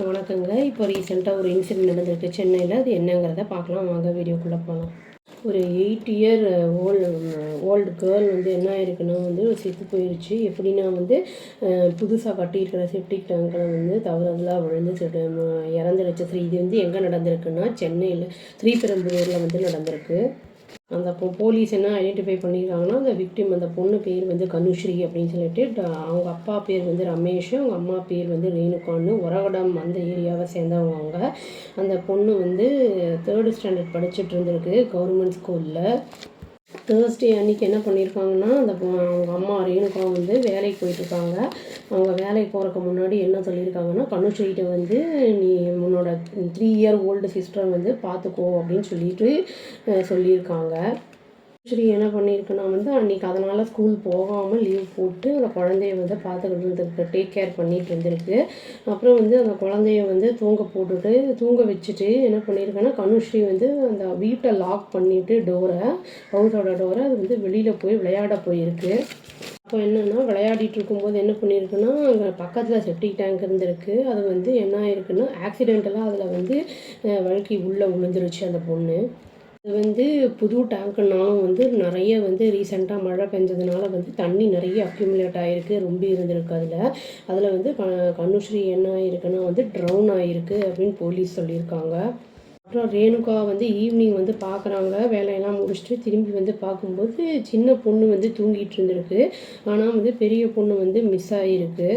வணக்கங்க. இப்போ ரீசெண்டாக ஒரு இன்சிடென்ட் நடந்திருக்கு சென்னையில். அது என்னங்கிறத பார்க்கலாம் வாங்க, வீடியோக்குள்ளே போகலாம். ஒரு 8 இயர் ஓல்டு கேர்ள் வந்து என்ன ஆயிருக்குன்னா வந்து செத்து போயிடுச்சு. எப்படின்னா வந்து புதுசாக கட்டியிருக்கிற செப்டிக் டேங்கில் வந்து தவறுதலாக விழுந்து இறந்துருச்சு. இது வந்து எங்கே நடந்திருக்குன்னா சென்னையில் ஸ்ரீபெரும்புதூரில் வந்து நடந்திருக்கு. அந்த போலீஸ் என்ன ஐடென்டிஃபை பண்ணியிருக்காங்கன்னா, அந்த விக்டிம் அந்த பொண்ணு பேர் வந்து கனுஸ்ரீ அப்படின்னு சொல்லிட்டு, அவங்க அப்பா பேர் வந்து ரமேஷ், அவங்க அம்மா பேர் வந்து ரேணுகான்னு, உரகடம் அந்த ஏரியாவை சேர்ந்தவங்க அவங்க. அந்த பொண்ணு வந்து 3rd ஸ்டாண்டர்ட் படிச்சுட்டு இருந்திருக்கு கவர்மெண்ட் ஸ்கூலில். தேர்ஸ்டே அன்றைக்கி என்ன பண்ணியிருக்காங்கன்னா, அவங்க அம்மா ரேணுகா வந்து வேலைக்கு போயிட்டுருக்காங்க. அவங்க வேலைக்கு போகிறக்கு முன்னாடி என்ன சொல்லியிருக்காங்கன்னா, கனுஸ்ரீகிட்ட வந்து நீ உன்னோட 3 இயர் ஓல்டு சிஸ்டரை வந்து பார்த்துக்கோ அப்படின்னு சொல்லியிருக்காங்க. கனுஸ்ரீ என்ன பண்ணியிருக்குன்னா வந்து அன்றைக்கி அதனால் ஸ்கூல் போகாமல் லீவ் போட்டு அந்த குழந்தைய வந்து பார்த்துக்கிட்டு இருந்திருக்கு, டேக் கேர் பண்ணிகிட்டு இருந்திருக்கு. அப்புறம் வந்து அந்த குழந்தைய வந்து தூங்க வச்சுட்டு என்ன பண்ணியிருக்கேன்னா, கனுஸ்ரீ வந்து அந்த வீட்டை லாக் பண்ணிவிட்டு ஹவுஸோட டோரை அது வந்து வெளியில் போய் விளையாட போயிருக்கு. அப்போ என்னென்னா, விளையாடிட்டு இருக்கும்போது என்ன பண்ணியிருக்குன்னா, அங்கே பக்கத்தில் செப்டிக் டேங்க் இருந்திருக்கு. அது வந்து என்ன ஆயிருக்குன்னா, ஆக்சிடென்டலாக அதில் வந்து வழுக்கி உள்ளே விழுந்துருச்சு அந்த பொண்ணு. அது வந்து புது டேங்க்குனாலும் வந்து நிறைய வந்து ரீசெண்டாக மழை பெஞ்சதுனால வந்து தண்ணி நிறைய அக்யூமுலேட் ஆகிருக்கு, ரொம்ப இருந்திருக்கு அதில் வந்து கனுஸ்ரீ என்ன ஆகிருக்குன்னா வந்து ட்ரவுன் ஆகிருக்கு அப்படின்னு போலீஸ் சொல்லியிருக்காங்க. அப்புறம் ரேணுகா வந்து ஈவினிங் வந்து பார்க்குறாங்க, வேலையெல்லாம் முடிச்சுட்டு திரும்பி வந்து பார்க்கும்போது சின்ன பொண்ணு வந்து தூங்கிட்டு இருந்திருக்கு. ஆனால் வந்து பெரிய பொண்ணு வந்து மிஸ் ஆகிருக்கு.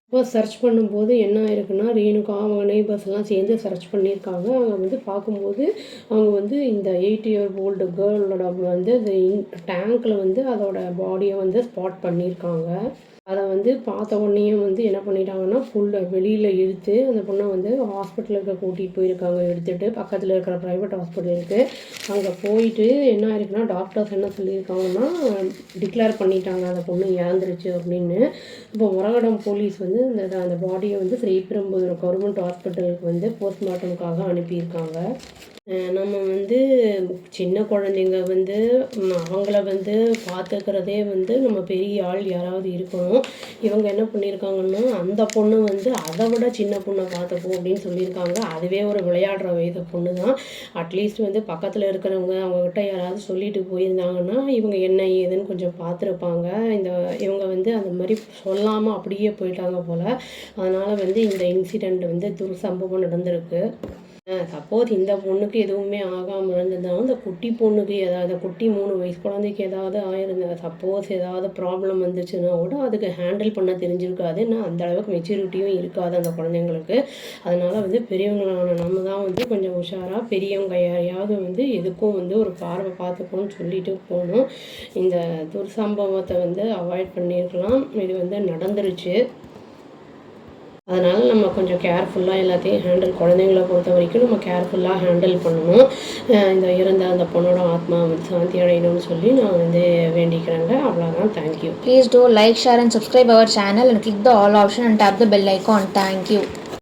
இப்போ சர்ச் பண்ணும்போது என்ன ஆயிருக்குன்னா, ரேணுகா அவங்க நெய்பர்ஸ்லாம் சேர்ந்து சர்ச் பண்ணியிருக்காங்க. அங்கே வந்து பார்க்கும்போது அவங்க வந்து இந்த 8 இயர் ஓல்டு கேர்ளோட வந்து அந்த டேங்க்கில் வந்து அதோட பாடியை வந்து ஸ்பாட் பண்ணியிருக்காங்க. அதை வந்து பார்த்த உடனேயும் வந்து என்ன பண்ணிட்டாங்கன்னா, வெளியில் இழுத்து அந்த பொண்ணை வந்து ஹாஸ்பிட்டலுக்கு கூட்டிகிட்டு போயிருக்காங்க. எடுத்துகிட்டு பக்கத்தில் இருக்கிற ப்ரைவேட் ஹாஸ்பிட்டலுக்கு அங்கே போயிட்டு என்ன ஆயிருக்குன்னா, டாக்டர்ஸ் என்ன சொல்லியிருக்காங்கன்னா, டிக்ளேர் பண்ணிட்டாங்க அந்த பொண்ணு இறந்துருச்சு அப்படின்னு. இப்போ உரகடம் போலீஸ் வந்து அந்த பாடியை வந்து ஸ்ரீபெரும்புதூர் கவர்மெண்ட் ஹாஸ்பிட்டலுக்கு வந்து போஸ்ட்மார்ட்டமுக்காக அனுப்பியிருக்காங்க. நம்ம வந்து சின்ன குழந்தைங்க வந்து அவங்கள வந்து பார்த்துக்கிறதே வந்து நம்ம பெரிய ஆள் யாராவது இருக்கணும். இவங்க என்ன பண்ணியிருக்காங்கன்னா, அந்த பொண்ணு வந்து அதை விட சின்ன பொண்ணை பார்த்துப்போம் அப்படின்னு சொல்லியிருக்காங்க. அதுவே ஒரு விளையாடுற வயது பொண்ணு தான். அட்லீஸ்ட் வந்து பக்கத்தில் இருக்கிறவங்க அவங்கக்கிட்ட யாராவது சொல்லிட்டு போயிருந்தாங்கன்னா இவங்க என்ன ஏதுன்னு கொஞ்சம் பார்த்துருப்பாங்க. இவங்க வந்து அந்த மாதிரி சொல்லாமல் அப்படியே போயிட்டாங்க போல். அதனால் வந்து இந்த இன்சிடெண்ட் வந்து துர்சம்பவம் நடந்திருக்கு. சப்போஸ் இந்த பொண்ணுக்கு எதுவுமே ஆகாமல் இருந்ததுனாலும் இந்த குட்டி பொண்ணுக்கு ஏதாவது குட்டி 3 வயசு குழந்தைக்கு ஏதாவது ஆயிருந்தது, சப்போஸ் ஏதாவது ப்ராப்ளம் வந்துச்சுன்னா கூட அதுக்கு ஹேண்டில் பண்ண தெரிஞ்சிருக்காது. ஆனால் அந்த அளவுக்கு மெச்சூரிட்டியும் இருக்காது அந்த குழந்தைங்களுக்கு. அதனால் வந்து பெரியவங்களான நம்ம தான் வந்து கொஞ்சம் உஷாராக பெரியவங்க யாரையாவது வந்து எதுக்கும் வந்து ஒரு பார்வை பார்த்துக்கோன்னு சொல்லிட்டு போகணும். இந்த துர்சம்பவத்தை வந்து அவாய்ட் பண்ணியிருக்கலாம். இது வந்து நடந்துருச்சு. அதனால் நம்ம கொஞ்சம் கேர்ஃபுல்லாக எல்லாத்தையும் குழந்தைங்கள பொறுத்த வரைக்கும் நம்ம கேர்ஃபுல்லாக ஹேண்டில் பண்ணணும். இந்த இறந்த அந்த பொண்ணோட ஆத்மா வந்து சாந்தி அடையணும்னு சொல்லி நான் வந்து வேண்டிக்கிறேங்க. அவ்வளோதான். Thank you. Please do like, share and subscribe our channel and click the all option and tap the bell icon. Thank you.